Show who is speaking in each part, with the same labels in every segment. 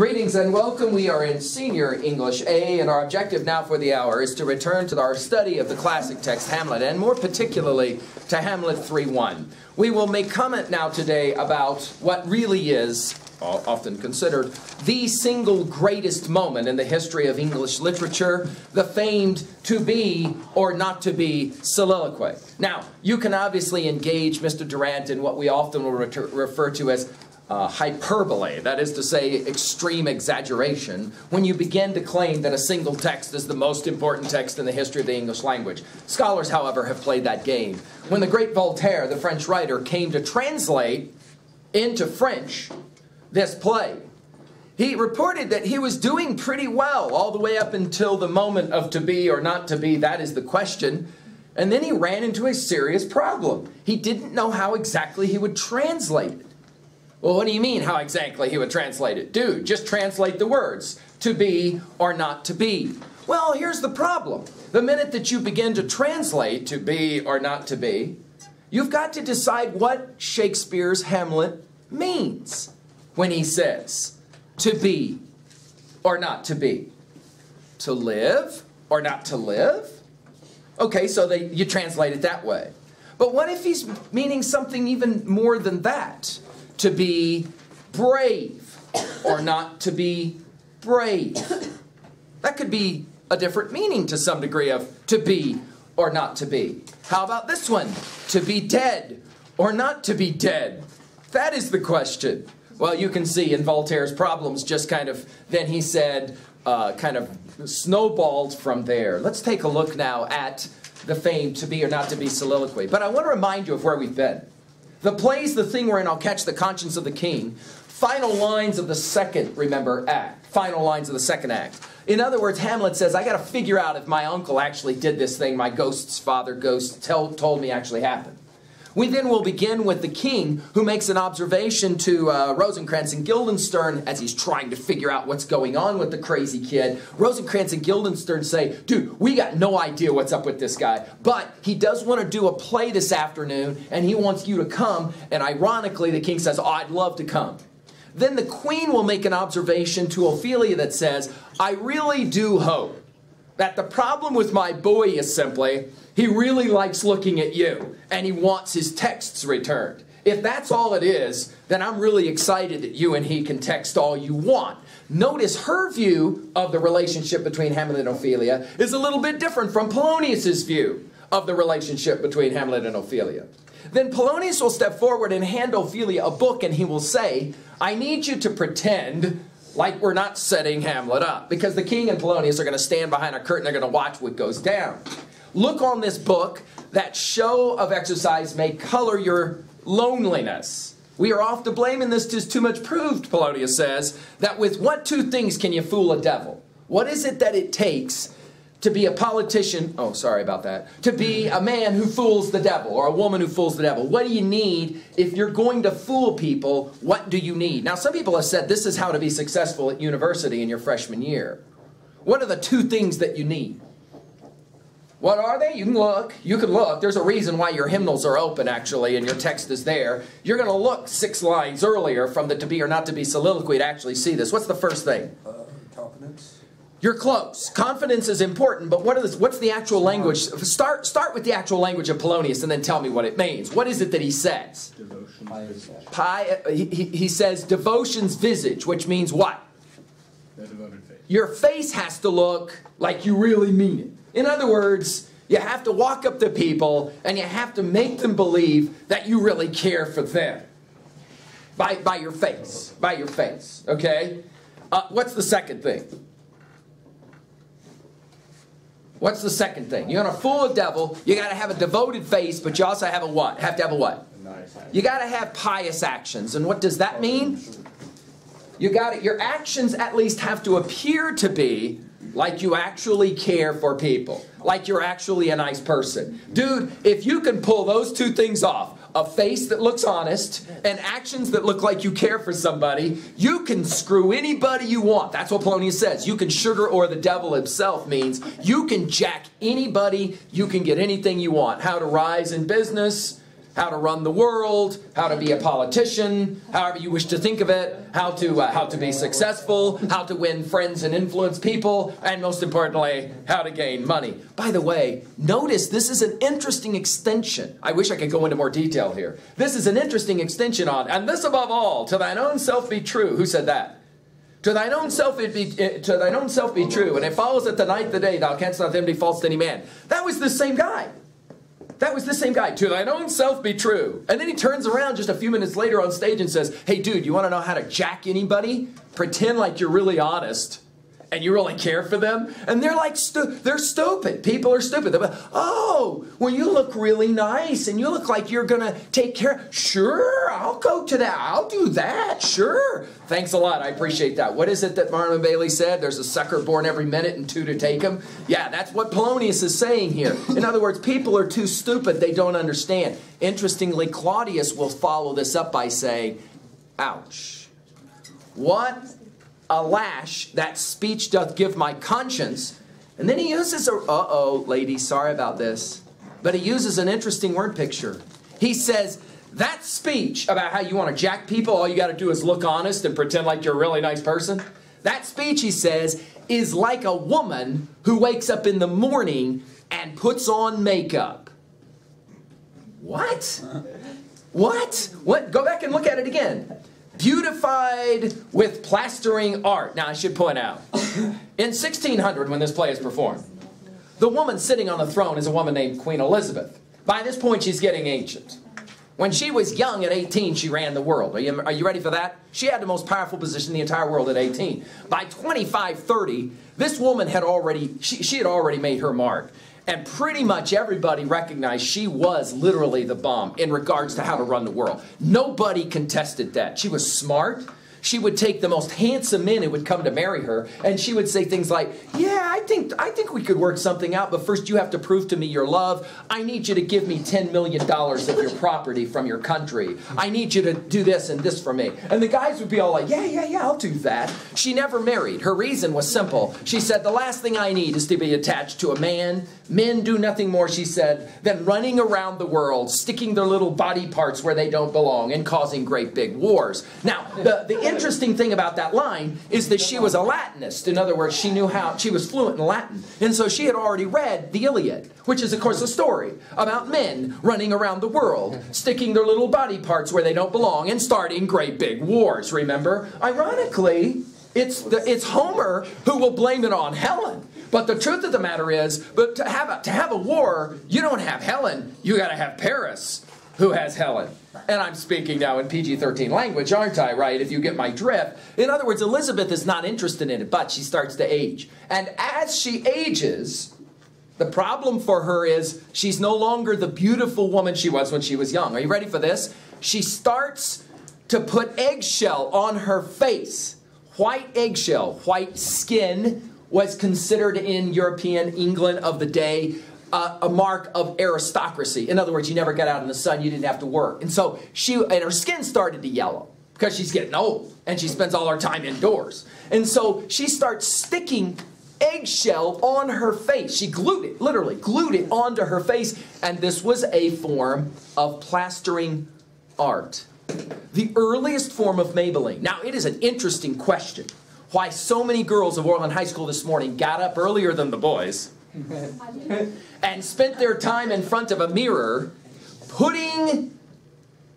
Speaker 1: Greetings and welcome. We are in Senior English A, and our objective now for the hour is to return to our study of the classic text Hamlet, and more particularly to Hamlet 3:1. We will make comment now today about what really is, often considered, the single greatest moment in the history of English literature, the famed to be or not to be soliloquy. Now, you can obviously engage Mr. Durant in what we often will refer to as hyperbole, that is to say, extreme exaggeration, when you begin to claim that a single text is the most important text in the history of the English language. Scholars, however, have played that game. When the great Voltaire, the French writer, came to translate into French this play, he reported that he was doing pretty well all the way up until the moment of to be or not to be, that is the question. And then he ran into a serious problem. He didn't know how exactly he would translate it. Well, what do you mean how exactly he would translate it? Dude, just translate the words, to be or not to be. Well, here's the problem. The minute that you begin to translate to be or not to be, you've got to decide what Shakespeare's Hamlet means when he says to be or not to be. To live or not to live? Okay, so you translate it that way. But what if he's meaning something even more than that? To be brave or not to be brave. That could be a different meaning to some degree of to be or not to be. How about this one? To be dead or not to be dead? That is the question. Well, you can see in Voltaire's problems just kind of, then he said, kind of snowballed from there. Let's take a look now at the famed to be or not to be soliloquy. But I want to remind you of where we've been. The play's the thing wherein I'll catch the conscience of the king. Final lines of the second, remember, act. Final lines of the second act. In other words, Hamlet says, I got to figure out if my uncle actually did this thing my ghost's father told me actually happened. We then will begin with the king, who makes an observation to Rosencrantz and Guildenstern as he's trying to figure out what's going on with the crazy kid. Rosencrantz and Guildenstern say, dude, we got no idea what's up with this guy, but he does want to do a play this afternoon, and he wants you to come, and ironically, the king says, oh, I'd love to come. Then the queen will make an observation to Ophelia that says, I really do hope that the problem with my boy is simply, he really likes looking at you, and he wants his texts returned. If that's all it is, then I'm really excited that you and he can text all you want. Notice her view of the relationship between Hamlet and Ophelia is a little bit different from Polonius's view of the relationship between Hamlet and Ophelia. Then Polonius will step forward and hand Ophelia a book, and he will say, I need you to pretend like we're not setting Hamlet up, because the king and Polonius are going to stand behind a curtain, they're going to watch what goes down. Look on this book. That show of exercise may color your loneliness. We are off to blame, and this is too much proved, Polonius says, that with what two things can you fool a devil? What is it that it takes to be a politician, oh, sorry about that, to be a man who fools the devil or a woman who fools the devil? What do you need if you're going to fool people? What do you need? Now, some people have said this is how to be successful at university in your freshman year. What are the two things that you need? What are they? You can look. You can look. There's a reason why your hymnals are open, actually, and your text is there. You're going to look 6 lines earlier from the to be or not to be soliloquy to actually see this. What's the first thing?
Speaker 2: Confidence.
Speaker 1: You're close. Confidence is important, but what's the actual language? Start with the actual language of Polonius and then tell me what it means. What is it that he says?
Speaker 2: Devotion.
Speaker 1: He says devotion's visage, which means what?
Speaker 2: The devoted face.
Speaker 1: Your face has to look like you really mean it. In other words, you have to walk up to people and you have to make them believe that you really care for them. By your face. By your face. Okay? What's the second thing? What's the second thing? You're going to fool a devil. You got to have a devoted face, but you also have a what? Have to have a what?
Speaker 2: Nice.
Speaker 1: You got to have pious actions. And what does that mean? Your actions at least have to appear to be like you actually care for people. Like you're actually a nice person. Dude, if you can pull those two things off, a face that looks honest and actions that look like you care for somebody, you can screw anybody you want. That's what Polonius says. You can sugar or the devil himself means you can jack anybody, you can get anything you want. How to rise in business, how to run the world, how to be a politician, however you wish to think of it, how to be successful, how to win friends and influence people, and most importantly, how to gain money. By the way, notice this is an interesting extension. I wish I could go into more detail here. This is an interesting extension on, and this above all, to thine own self be true. Who said that? To thine own self be true, and it follows that the night, the day, thou canst not then be false to any man. That was the same guy. That was the same guy. To thine own self be true. And then he turns around just a few minutes later on stage and says, hey dude, you want to know how to jack anybody? Pretend like you're really honest and you really care for them. And they're like, they're stupid. People are stupid. They're like, oh, well you look really nice and you look like you're going to take care. Sure, I'll go to that. I'll do that. Sure. Thanks a lot. I appreciate that. What is it that Marlon Bailey said? There's a sucker born every minute and two to take him. Yeah, that's what Polonius is saying here. In other words, people are too stupid. They don't understand. Interestingly, Claudius will follow this up by saying, ouch. What a lash that speech doth give my conscience. And then he uses a, uh-oh, ladies, sorry about this. But he uses an interesting word picture. He says, that speech about how you want to jack people, all you got to do is look honest and pretend like you're a really nice person. That speech, he says, is like a woman who wakes up in the morning and puts on makeup. What? What? What? Go back and look at it again. Beautified with plastering art. Now, I should point out, in 1600, when this play is performed, the woman sitting on the throne is a woman named Queen Elizabeth. By this point, she's getting ancient. When she was young at 18, she ran the world. Are you ready for that? She had the most powerful position in the entire world at 18. By 25, 30, this woman had already, she had already made her mark. And pretty much everybody recognized she was literally the bomb in regards to how to run the world. Nobody contested that. She was smart. She would take the most handsome men who would come to marry her, and she would say things like, yeah, I think we could work something out, but first you have to prove to me your love. I need you to give me $10 million of your property from your country. I need you to do this and this for me. And the guys would be all like, yeah, I'll do that. She never married. Her reason was simple. She said, the last thing I need is to be attached to a man. Men do nothing more, she said, than running around the world, sticking their little body parts where they don't belong and causing great big wars. Now, the interesting thing about that line is that she was a Latinist. In other words, she was fluent in Latin. And so she had already read the Iliad, which is, of course, a story about men running around the world, sticking their little body parts where they don't belong and starting great big wars, remember? Ironically, it's Homer who will blame it on Helen. But the truth of the matter is, but to have a war, you don't have Helen, you got to have Paris, who has Helen. And I'm speaking now in PG-13 language, aren't I, right, if you get my drift? In other words, Elizabeth is not interested in it, but she starts to age. And as she ages, the problem for her is she's no longer the beautiful woman she was when she was young. Are you ready for this? She starts to put eggshell on her face. White eggshell, white skin, was considered in European England of the day a mark of aristocracy. In other words, you never got out in the sun, you didn't have to work. And so her skin started to yellow because she's getting old and she spends all her time indoors. And so she starts sticking eggshell on her face. She glued it, literally glued it onto her face, and this was a form of plastering art. The earliest form of Maybelline. Now, it is an interesting question why so many girls of Orland High School this morning got up earlier than the boys and spent their time in front of a mirror putting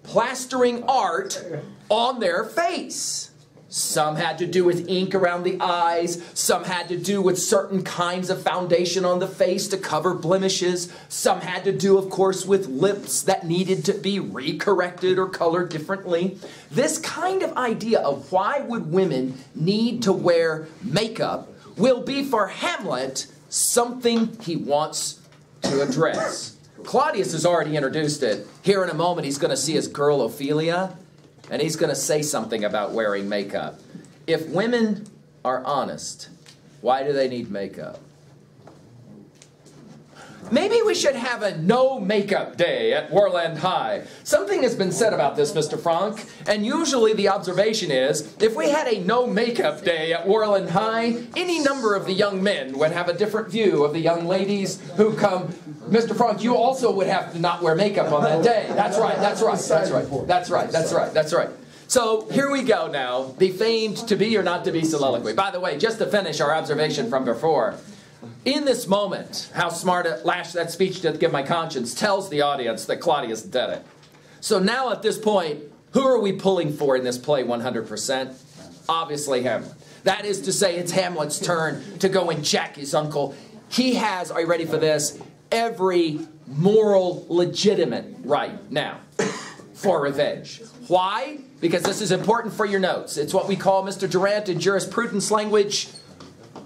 Speaker 1: plastering art on their face. Some had to do with ink around the eyes. Some had to do with certain kinds of foundation on the face to cover blemishes. Some had to do, of course, with lips that needed to be recorrected or colored differently. This kind of idea of why would women need to wear makeup will be for Hamlet something he wants to address. Claudius has already introduced it. Here in a moment, he's going to see his girl Ophelia, and he's going to say something about wearing makeup. If women are honest, why do they need makeup? Maybe we should have a no makeup day at Warland High. Something has been said about this, Mr. Franck, and usually the observation is, if we had a no makeup day at Warland High, any number of the young men would have a different view of the young ladies who come. Mr. Franck, you also would have to not wear makeup on that day. That's right, that's right, that's right, that's right, that's right, that's right. So here we go now, the famed to be or not to be soliloquy. By the way, just to finish our observation from before, in this moment, how smart a lash that speech did give my conscience tells the audience that Claudius did it. So now at this point, who are we pulling for in this play 100%? Obviously Hamlet. That is to say, it's Hamlet's turn to go and check his uncle. He has, are you ready for this, every moral legitimate right now for revenge. Why? Because this is important for your notes. It's what we call, Mr. Durant, in jurisprudence language,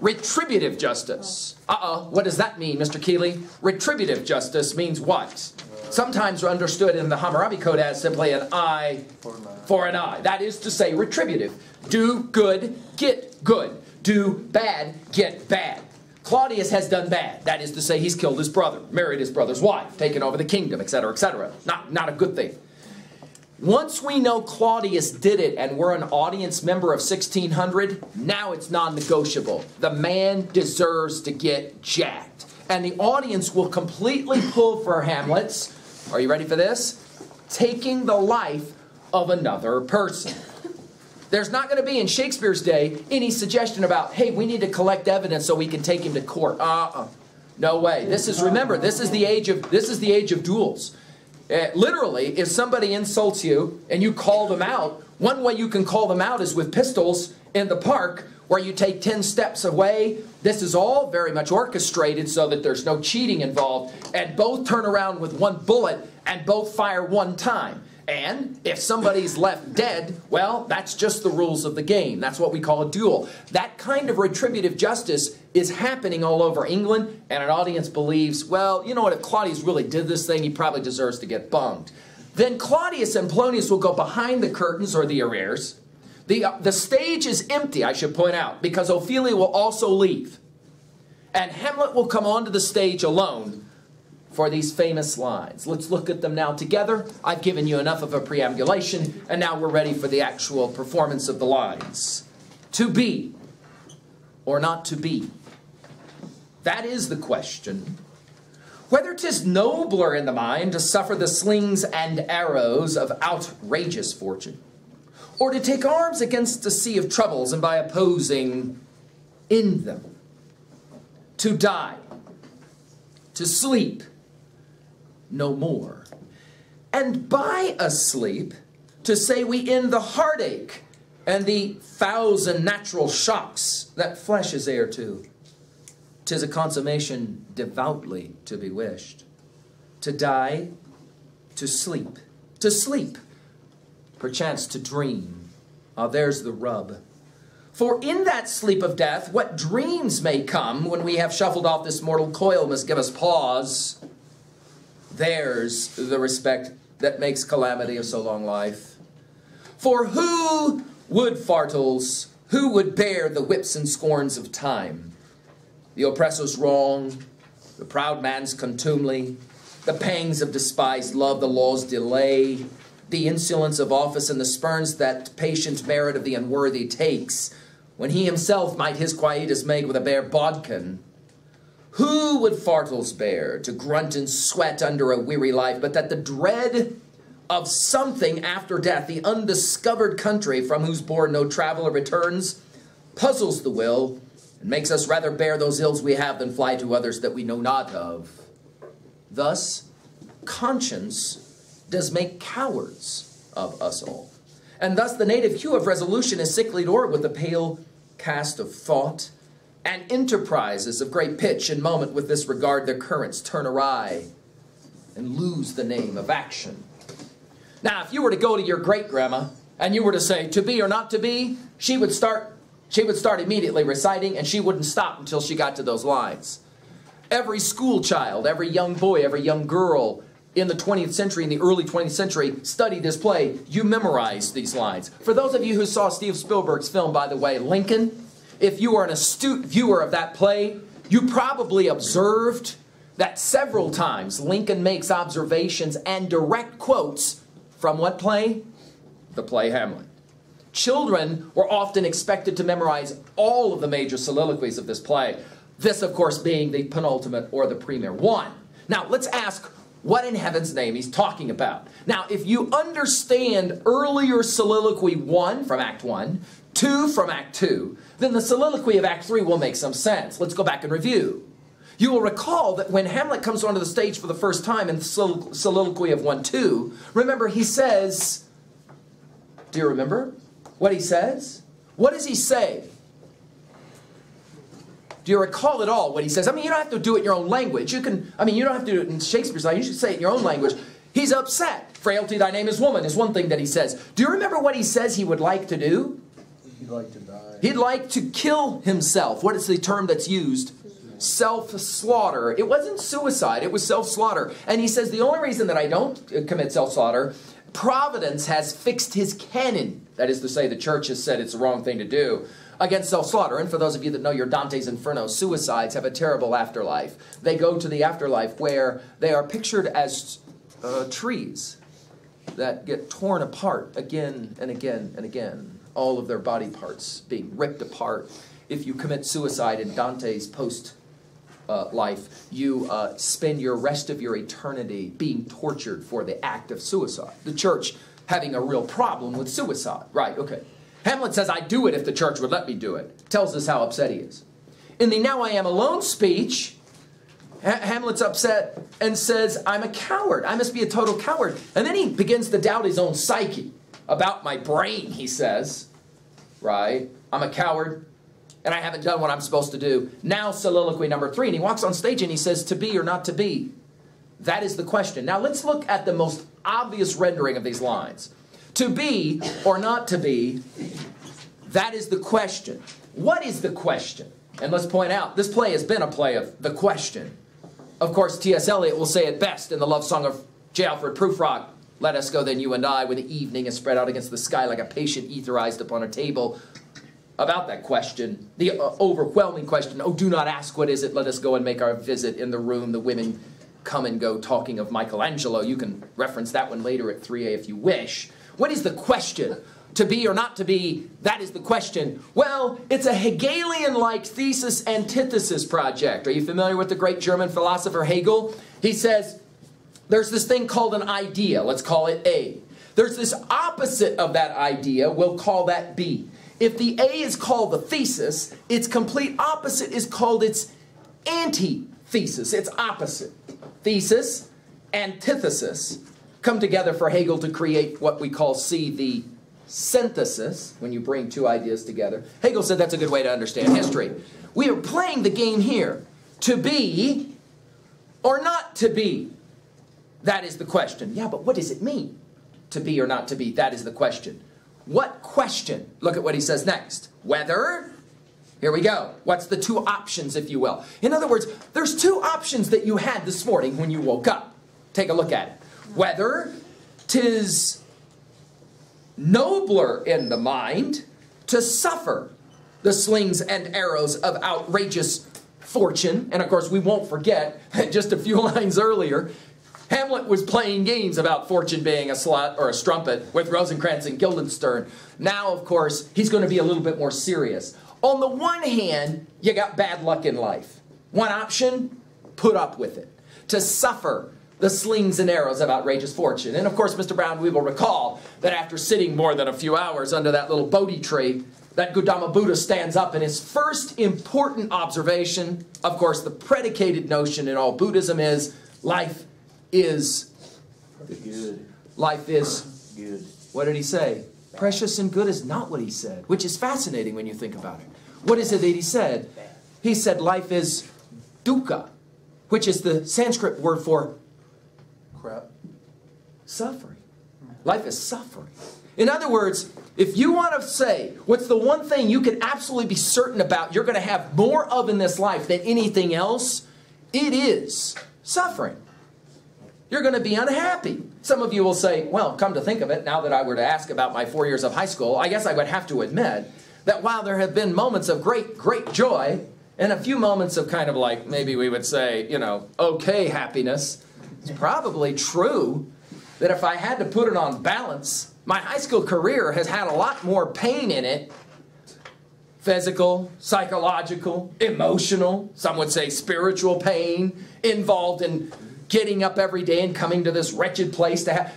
Speaker 1: retributive justice. What does that mean, Mr. Keeley? Retributive justice means what? Sometimes understood in the Hammurabi Code as simply an eye for an eye. That is to say, retributive. Do good, get good. Do bad, get bad. Claudius has done bad. That is to say, he's killed his brother, married his brother's wife, taken over the kingdom, etc., etc. Not a good thing. Once we know Claudius did it and we're an audience member of 1600, now it's non-negotiable. The man deserves to get jacked. And the audience will completely pull for Hamlet's, are you ready for this? Taking the life of another person. There's not going to be in Shakespeare's day any suggestion about, hey, we need to collect evidence so we can take him to court. No way. Remember, this is the age of duels. Literally, if somebody insults you and you call them out, one way you can call them out is with pistols in the park where you take 10 steps away. This is all very much orchestrated so that there's no cheating involved, and both turn around with one bullet and both fire one time. And if somebody's left dead, well, that's just the rules of the game. That's what we call a duel. That kind of retributive justice is happening all over England, and an audience believes, well, you know what, if Claudius really did this thing, he probably deserves to get bunged. Then Claudius and Polonius will go behind the curtains or the arrears. The stage is empty, I should point out, because Ophelia will also leave. And Hamlet will come onto the stage alone for these famous lines. Let's look at them now together. I've given you enough of a preambulation, and now we're ready for the actual performance of the lines. To be or not to be? That is the question. Whether 'tis nobler in the mind to suffer the slings and arrows of outrageous fortune, or to take arms against a sea of troubles and by opposing end them. To die, to sleep, no more. And by asleep, to say we end the heartache and the 1,000 natural shocks that flesh is heir to. 'Tis a consummation devoutly to be wished. To die, to sleep, perchance to dream. There's the rub. For in that sleep of death, what dreams may come when we have shuffled off this mortal coil must give us pause. There's the respect that makes calamity of so long life. For who would fartles, who would bear the whips and scorns of time? The oppressor's wrong, the proud man's contumely, the pangs of despised love, the law's delay, the insolence of office, and the spurns that patient merit of the unworthy takes, when he himself might his quietus make with a bare bodkin. Who would fartles bear to grunt and sweat under a weary life, but that the dread of something after death, the undiscovered country from whose bourne no traveler returns, puzzles the will, and makes us rather bear those ills we have than fly to others that we know not of. Thus, conscience does make cowards of us all. And thus the native hue of resolution is sicklied o'er with the pale cast of thought, and enterprises of great pitch and moment with this regard their currents turn awry and lose the name of action. Now, if you were to go to your great-grandma and you were to say, to be or not to be, she would start immediately reciting, and she wouldn't stop until she got to those lines. Every school child, every young boy, every young girl in the 20th century, in the early 20th century, studied this play. You memorized these lines. For those of you who saw Steve Spielberg's film, by the way, Lincoln, if you are an astute viewer of that play, you probably observed that several times Lincoln makes observations and direct quotes from what play? The play Hamlet. Children were often expected to memorize all of the major soliloquies of this play. This, of course, being the penultimate or the premier one. Now, let's ask what in heaven's name he's talking about. Now, if you understand earlier soliloquy 1 from Act 1, 2 from Act 2, then the soliloquy of Act 3 will make some sense. Let's go back and review. You will recall that when Hamlet comes onto the stage for the first time in the soliloquy of 1-2, remember he says, do you remember what he says? What does he say? Do you recall at all what he says? I mean, you don't have to do it in your own language. You don't have to do it in Shakespeare's language. You should say it in your own language. He's upset. Frailty, thy name is woman, is one thing that he says. Do you remember what he says he would like to do?
Speaker 2: He'd like to die.
Speaker 1: He'd like to kill himself. What is the term that's used? Self-slaughter. It wasn't suicide, it was self-slaughter. And he says, the only reason that I don't commit self-slaughter, Providence has fixed his canon. That is to say, the church has said it's the wrong thing to do against self-slaughter. And for those of you that know your Dante's Inferno, suicides have a terrible afterlife. They go to the afterlife where they are pictured as trees that get torn apart again and again and again. All of their body parts being ripped apart. If you commit suicide in Dante's post-life, you spend your rest of your eternity being tortured for the act of suicide. The church having a real problem with suicide. Right, okay. Hamlet says, I'd do it if the church would let me do it. Tells us how upset he is. In the Now I Am Alone speech, Hamlet's upset and says, I'm a coward. I must be a total coward. And then he begins to doubt his own psyche. About my brain, he says. Right? I'm a coward, and I haven't done what I'm supposed to do. Now soliloquy number 3, and he walks on stage and he says, to be or not to be? That is the question. Now let's look at the most obvious rendering of these lines. To be or not to be, that is the question. What is the question? And let's point out, this play has been a play of the question. Of course, T.S. Eliot will say it best in the love song of J. Alfred Prufrock. Let us go then, you and I, when the evening is spread out against the sky like a patient etherized upon a table. About that question, the overwhelming question, oh, do not ask what is it, let us go and make our visit in the room. The women come and go talking of Michelangelo. You can reference that one later at 3A if you wish. What is the question? To be or not to be, that is the question. Well, it's a Hegelian-like thesis-antithesis project. Are you familiar with the great German philosopher Hegel? He says, there's this thing called an idea. Let's call it A. There's this opposite of that idea. We'll call that B. If the A is called the thesis, its complete opposite is called its antithesis. Its opposite. Thesis, antithesis, come together for Hegel to create what we call C, the synthesis, when you bring two ideas together. Hegel said that's a good way to understand history. We are playing the game here. To be or not to be? That is the question. Yeah, but what does it mean? To be or not to be? That is the question. What question? Look at what he says next. Whether, here we go. What's the two options, if you will? In other words, there's two options that you had this morning when you woke up. Take a look at it. Whether 'tis nobler in the mind to suffer the slings and arrows of outrageous fortune. And of course, we won't forget, just a few lines earlier, Hamlet was playing games about fortune being a slut or a strumpet with Rosencrantz and Guildenstern. Now, of course, he's going to be a little bit more serious. On the one hand, you got bad luck in life. One option, put up with it. To suffer the slings and arrows of outrageous fortune. And of course, Mr. Brown, we will recall that after sitting more than a few hours under that little Bodhi tree, that Gautama Buddha stands up and his first important observation, of course, the predicated notion in all Buddhism is life is
Speaker 2: good.
Speaker 1: Life is
Speaker 2: good.
Speaker 1: What did he say? Precious and good is not what he said, which is fascinating when you think about it. What is it that he said? He said life is dukkha, which is the Sanskrit word for
Speaker 2: Crap.
Speaker 1: suffering. Life is suffering. In other words, if you want to say what's the one thing you can absolutely be certain about you're going to have more of in this life than anything else, it is suffering. You're going to be unhappy. Some of you will say, well, come to think of it, now that I were to ask about my 4 years of high school, I guess I would have to admit that while there have been moments of great, great joy and a few moments of kind of like, maybe we would say, you know, okay happiness, it's probably true that if I had to put it on balance, my high school career has had a lot more pain in it. Physical, psychological, emotional, some would say spiritual pain involved in getting up every day and coming to this wretched place to have.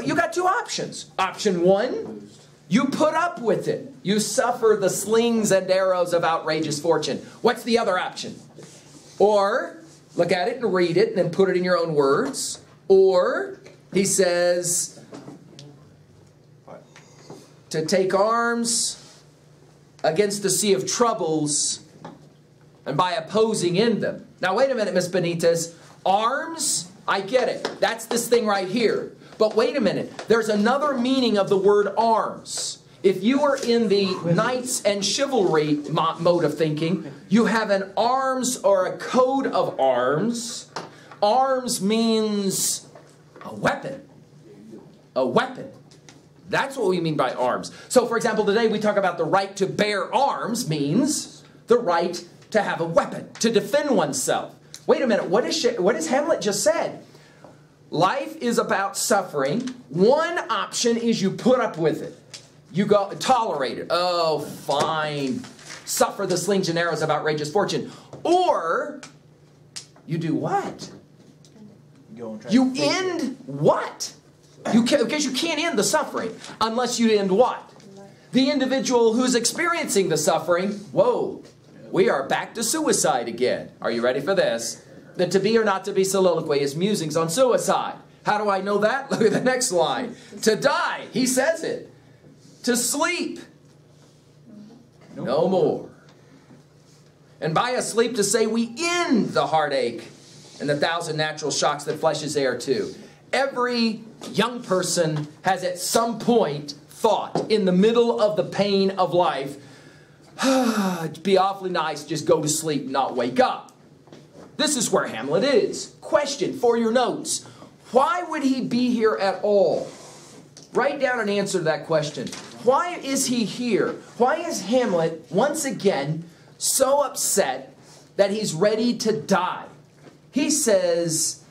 Speaker 1: You got two options. Option one, you put up with it. You suffer the slings and arrows of outrageous fortune. What's the other option? Or, look at it and read it and then put it in your own words. Or, he says, to take arms against the sea of troubles and by opposing in them. Now, wait a minute, Miss Benitez. Arms, I get it. That's this thing right here. But wait a minute. There's another meaning of the word arms. If you are in the knights and chivalry mode of thinking, you have an arms or a code of arms. Arms means a weapon. A weapon. That's what we mean by arms. So, for example, today we talk about the right to bear arms means the right to have a weapon, to defend oneself. Wait a minute, what is Hamlet just said? Life is about suffering. One option is you put up with it. You go tolerate it. Oh, fine. Suffer the slings and arrows of outrageous fortune. Or you do what? You end what? Because you can't end the suffering unless you end what? The individual who's experiencing the suffering. Whoa. We are back to suicide again. Are you ready for this? The to be or not to be soliloquy is musings on suicide. How do I know that? Look at the next line. To die, he says it. To sleep, no more. And by a sleep to say we end the heartache and the thousand natural shocks that flesh is heir to. Every young person has at some point thought in the middle of the pain of life, it'd be awfully nice to just go to sleep and not wake up. This is where Hamlet is. Question for your notes. Why would he be here at all? Write down an answer to that question. Why is he here? Why is Hamlet, once again, so upset that he's ready to die? He says,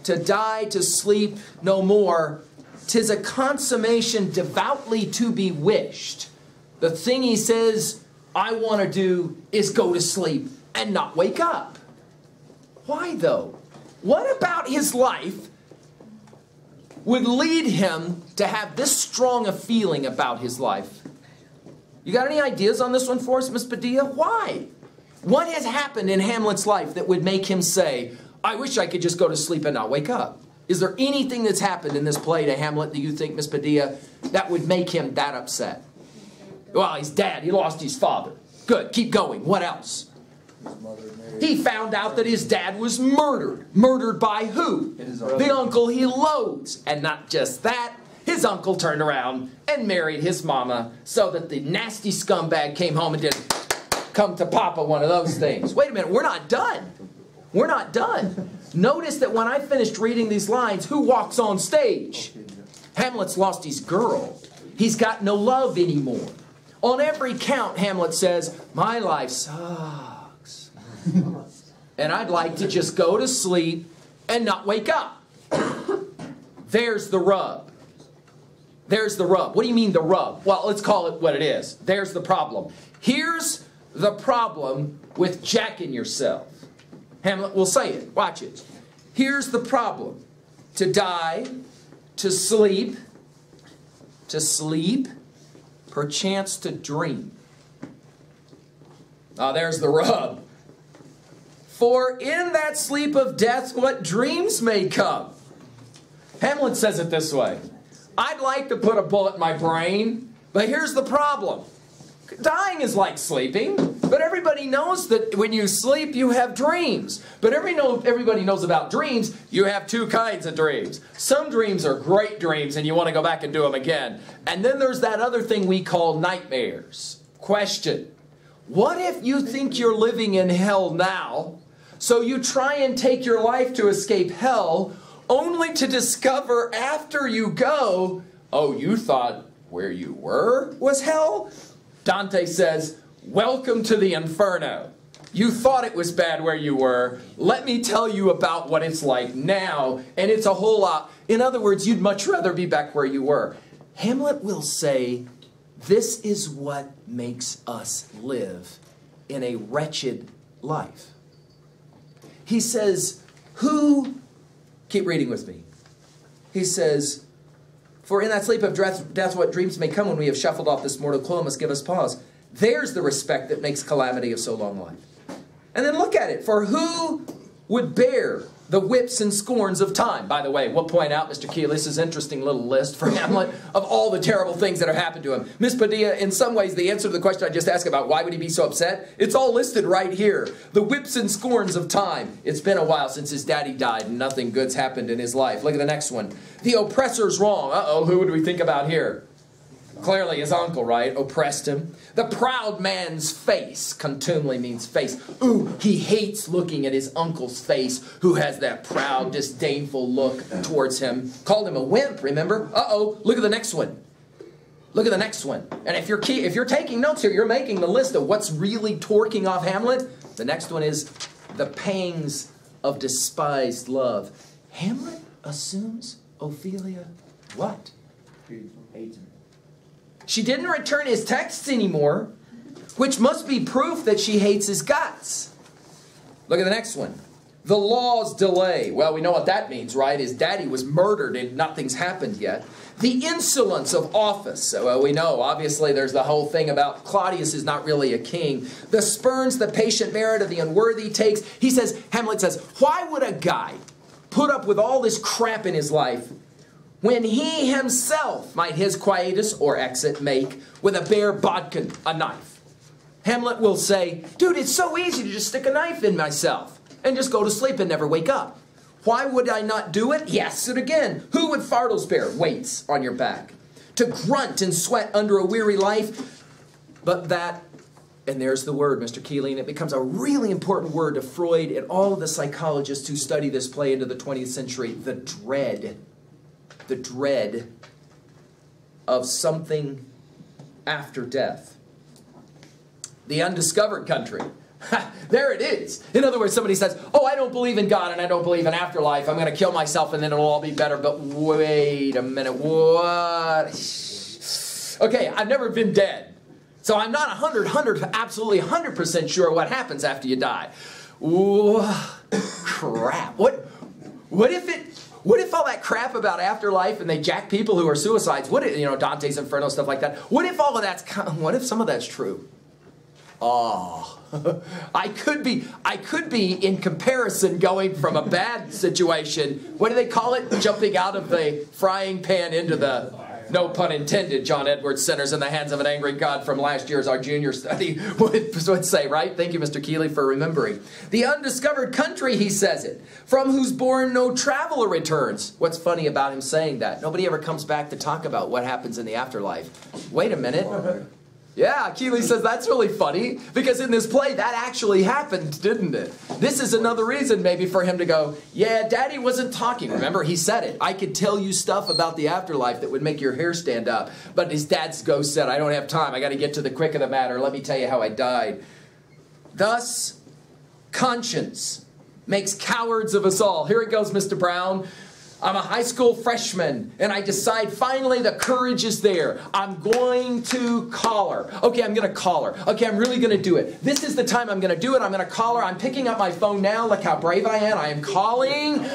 Speaker 1: to die, to sleep no more, 'tis a consummation devoutly to be wished. The thing he says, I want to do is go to sleep and not wake up. Why though? What about his life would lead him to have this strong a feeling about his life? You got any ideas on this one for us, Miss Padilla? Why? What has happened in Hamlet's life that would make him say, I wish I could just go to sleep and not wake up? Is there anything that's happened in this play to Hamlet, do you think, Miss Padilla, that would make him that upset? Well, he's dead. He lost his father. Good. Keep going. What else? He found out that his dad was murdered. Murdered by who? The uncle he loathes. And not just that, his uncle turned around and married his mama so that the nasty scumbag came home and didn't come to Papa one of those things. Wait a minute. We're not done. We're not done. Notice that when I finished reading these lines, who walks on stage? Hamlet's lost his girl. He's got no love anymore. On every count, Hamlet says, my life sucks. And I'd like to just go to sleep and not wake up. There's the rub. There's the rub. What do you mean the rub? Well, let's call it what it is. There's the problem. Here's the problem with jacking yourself. Hamlet will say it. Watch it. Here's the problem. To die, to sleep, perchance to dream. Ah, there's the rub. For in that sleep of death, what dreams may come. Hamlet says it this way. I'd like to put a bullet in my brain, but here's the problem. Dying is like sleeping, but everybody knows that when you sleep, you have dreams. But everybody knows about dreams. You have two kinds of dreams. Some dreams are great dreams, and you want to go back and do them again. And then there's that other thing we call nightmares. Question. What if you think you're living in hell now, so you try and take your life to escape hell, only to discover after you go, oh, you thought where you were was hell? Dante says, welcome to the inferno. You thought it was bad where you were. Let me tell you about what it's like now, and it's a whole lot. In other words, you'd much rather be back where you were. Hamlet will say, this is what makes us live in a wretched life. He says, keep reading with me. He says, for in that sleep of death what dreams may come when we have shuffled off this mortal coil must give us pause. There's the respect that makes calamity of so long life. And then look at it. For who would bear the whips and scorns of time? By the way, we'll point out Mr. Keelis's interesting little list for Hamlet of all the terrible things that have happened to him. Miss Padilla, in some ways, the answer to the question I just asked about why would he be so upset, it's all listed right here. The whips and scorns of time. It's been a while since his daddy died and nothing good's happened in his life. Look at the next one. The oppressor's wrong. Uh-oh, who would we think about here? Clearly his uncle, right? Oppressed him. The proud man's face. Contumely means face. Ooh, he hates looking at his uncle's face, who has that proud, disdainful look towards him. Called him a wimp, remember? Uh-oh, look at the next one. Look at the next one. And if you're taking notes here, you're making the list of what's really torquing off Hamlet. The next one is the pangs of despised love. Hamlet assumes Ophelia what?
Speaker 2: Hates him.
Speaker 1: She didn't return his texts anymore, which must be proof that she hates his guts. Look at the next one. The law's delay. Well, we know what that means, right? His daddy was murdered and nothing's happened yet. The insolence of office. Well, we know, obviously, there's the whole thing about Claudius is not really a king. The spurns the patient merit of the unworthy takes. He says, Hamlet says, why would a guy put up with all this crap in his life when he himself might his quietus or exit make with a bare bodkin, a knife? Hamlet will say, dude, it's so easy to just stick a knife in myself and just go to sleep and never wake up. Why would I not do it? Yes, and again, who would Fardels bear weights on your back? To grunt and sweat under a weary life? But that, and there's the word, Mr. Keeling, it becomes a really important word to Freud and all of the psychologists who study this play into the 20th century, the dread of something after death. The undiscovered country. There it is. In other words, somebody says, oh, I don't believe in God and I don't believe in afterlife. I'm going to kill myself and then it'll all be better. But wait a minute. What? Okay, I've never been dead. So I'm not absolutely 100% sure what happens after you die. Ooh, crap. What if all that crap about afterlife and they jack people who are suicides, what if, Dante's Inferno, stuff like that, what if some of that's true? Oh, I could be in comparison going from a bad situation, what do they call it? Jumping out of the frying pan into the, no pun intended, John Edwards Centers in the Hands of an Angry God from last year's, our junior study would say, right? Thank you, Mr. Keeley, for remembering. The undiscovered country, he says it, from whose bourne no traveler returns. What's funny about him saying that? Nobody ever comes back to talk about what happens in the afterlife. Wait a minute. Yeah, Keeley says that's really funny, because in this play, that actually happened, didn't it? This is another reason maybe for him to go, yeah, Daddy wasn't talking. Remember, he said it. I could tell you stuff about the afterlife that would make your hair stand up. But his dad's ghost said, I don't have time. I got to get to the quick of the matter. Let me tell you how I died. Thus, conscience makes cowards of us all. Here it goes, Mr. Brown. I'm a high school freshman, and I decide finally the courage is there. I'm going to call her. Okay, I'm going to call her. Okay, I'm really going to do it. This is the time I'm going to do it. I'm going to call her. I'm picking up my phone now. Look how brave I am. I am calling.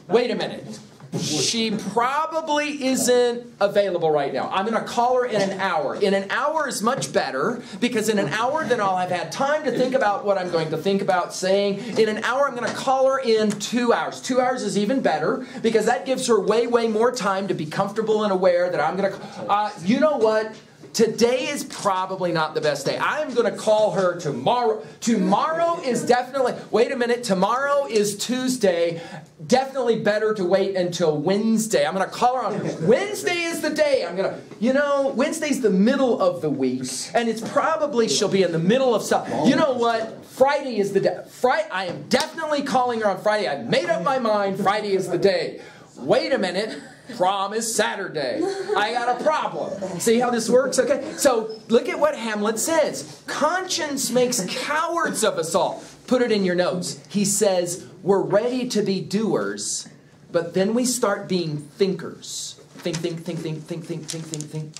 Speaker 1: Wait a minute. She probably isn't available right now. I'm going to call her in an hour. In an hour is much better, because in an hour then I'll have had time to think about what I'm going to think about saying. In an hour I'm going to call her in 2 hours. 2 hours is even better, because that gives her way, way more time to be comfortable and aware that I'm going to... you know what? Today is probably not the best day. I'm going to call her tomorrow. Tomorrow is definitely... Wait a minute. Tomorrow is Tuesday. Definitely better to wait until Wednesday. I'm going to call her on... Wednesday is the day. I'm going to... Wednesday's the middle of the week. And it's probably... She'll be in the middle of something. You know what? Friday is the day. I am definitely calling her on Friday. I've made up my mind. Friday is the day. Wait a minute. Prom is Saturday. I got a problem. See how this works? Okay. So look at what Hamlet says. Conscience makes cowards of us all. Put it in your notes. He says, we're ready to be doers, but then we start being thinkers. Think.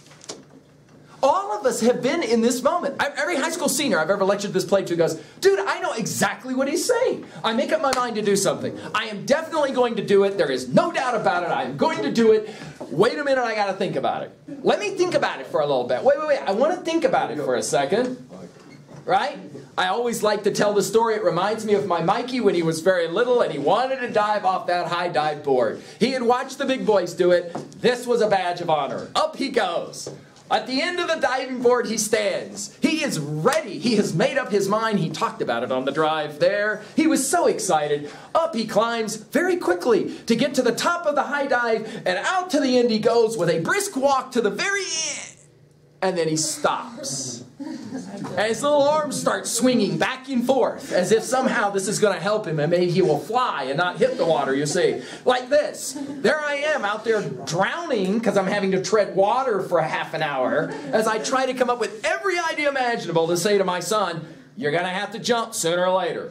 Speaker 1: All of us have been in this moment. Every high school senior I've ever lectured this play to goes, dude, I know exactly what he's saying. I make up my mind to do something. I am definitely going to do it. There is no doubt about it. I'm going to do it. Wait a minute, I got to think about it. Let me think about it for a little bit. Wait. I want to think about it for a second. Right? I always like to tell the story. It reminds me of my Mikey when he was very little and he wanted to dive off that high dive board. He had watched the big boys do it. This was a badge of honor. Up he goes. At the end of the diving board, he stands. He is ready. He has made up his mind. He talked about it on the drive there. He was so excited. Up he climbs very quickly to get to the top of the high dive, and out to the end he goes with a brisk walk to the very end. And then he stops. And his little arms start swinging back and forth as if somehow this is going to help him and maybe he will fly and not hit the water, you see. Like this. There I am out there drowning because I'm having to tread water for a half an hour as I try to come up with every idea imaginable to say to my son, you're going to have to jump sooner or later.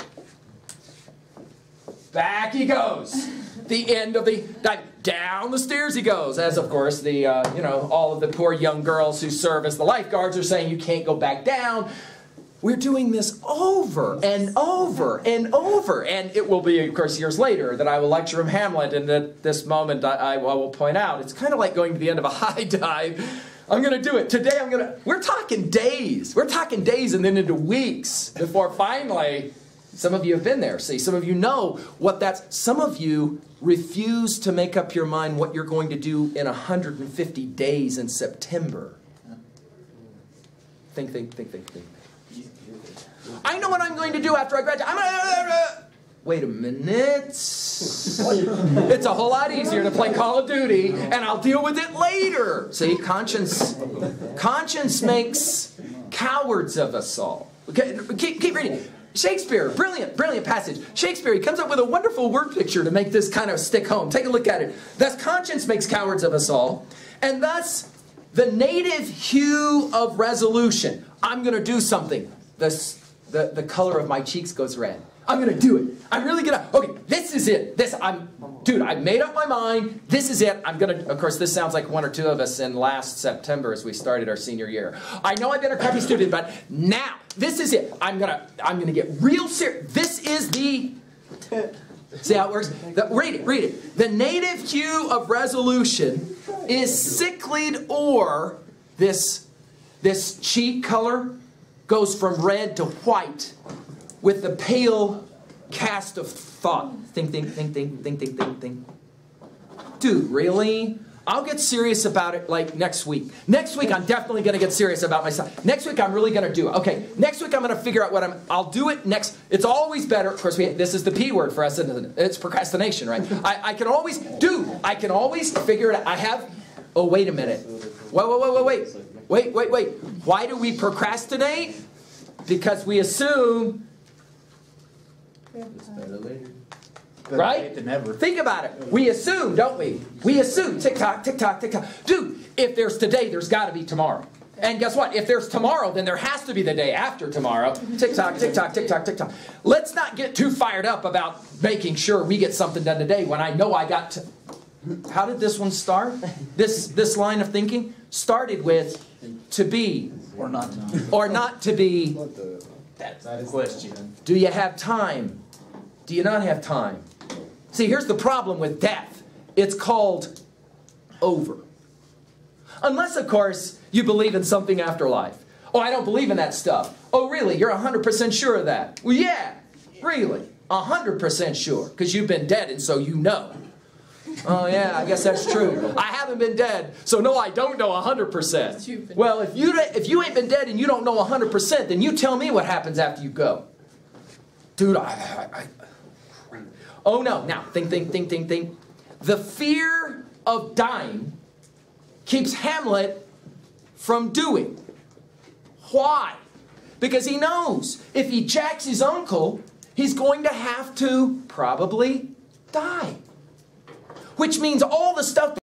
Speaker 1: Back he goes. The end of the dive. Down the stairs he goes, as of course the, all of the poor young girls who serve as the lifeguards are saying you can't go back down. We're doing this over and over and over. And it will be, of course, years later that I will lecture him Hamlet, and at this moment I will point out, it's kind of like going to the end of a high dive. I'm going to do it. Today we're talking days. We're talking days and then into weeks before finally, some of you have been there. See, some of you know what that's, some of you refuse to make up your mind what you're going to do in 150 days in September. Think. I know what I'm going to do after I graduate. Wait a minute. It's a whole lot easier to play Call of Duty, and I'll deal with it later. See, conscience makes cowards of us all. Okay, keep reading. Shakespeare, brilliant passage. Shakespeare, he comes up with a wonderful word picture to make this kind of stick home. Take a look at it. Thus conscience makes cowards of us all, and thus the native hue of resolution. I'm going to do something. The color of my cheeks goes red. I'm going to do it. I'm really going to, okay, this is it. Dude, I made up my mind. This is it. I'm going to, of course, this sounds like one or two of us in last September as we started our senior year. I know I've been a crappy student, but now, this is it. I'm going to get real serious. This is the, see how it works? Read it. The native hue of resolution is sicklied, or this cheek color goes from red to white with the pale cast of thought. Think. Dude, really? I'll get serious about it like next week. Next week I'm definitely going to get serious about myself. Next week I'm really going to do it. Okay, next week I'm going to figure out what I'll do it next. It's always better. Of course, this is the P word for us, isn't it? It's procrastination, right? I can always figure it out. Oh, wait a minute. Wait. Why do we procrastinate? Because we assume,
Speaker 2: It's better later.
Speaker 1: right?
Speaker 2: Than never.
Speaker 1: Think about it. We assume, don't we? We assume. Tick-tock. Dude, if there's today, there's got to be tomorrow. And guess what? If there's tomorrow, then there has to be the day after tomorrow. Tick-tock. Let's not get too fired up about making sure we get something done today when I know I got to... How did this one start? This line of thinking started with to be.
Speaker 2: Or not to be.
Speaker 1: Or not to be.
Speaker 2: That's the question.
Speaker 1: Do you have time? Do you not have time? See, here's the problem with death. It's called over. Unless, of course, you believe in something afterlife. Oh, I don't believe in that stuff. Oh, really? You're 100% sure of that? Well, yeah, really. 100% sure. Because you've been dead and so you know. Oh, yeah, I guess that's true. I haven't been dead, so no, I don't know 100%. Well, if you ain't been dead and you don't know 100%, then you tell me what happens after you go. Dude, oh, no. Now, think. The fear of dying keeps Hamlet from doing. Why? Because he knows if he jacks his uncle, he's going to have to probably die. Which means all the stuff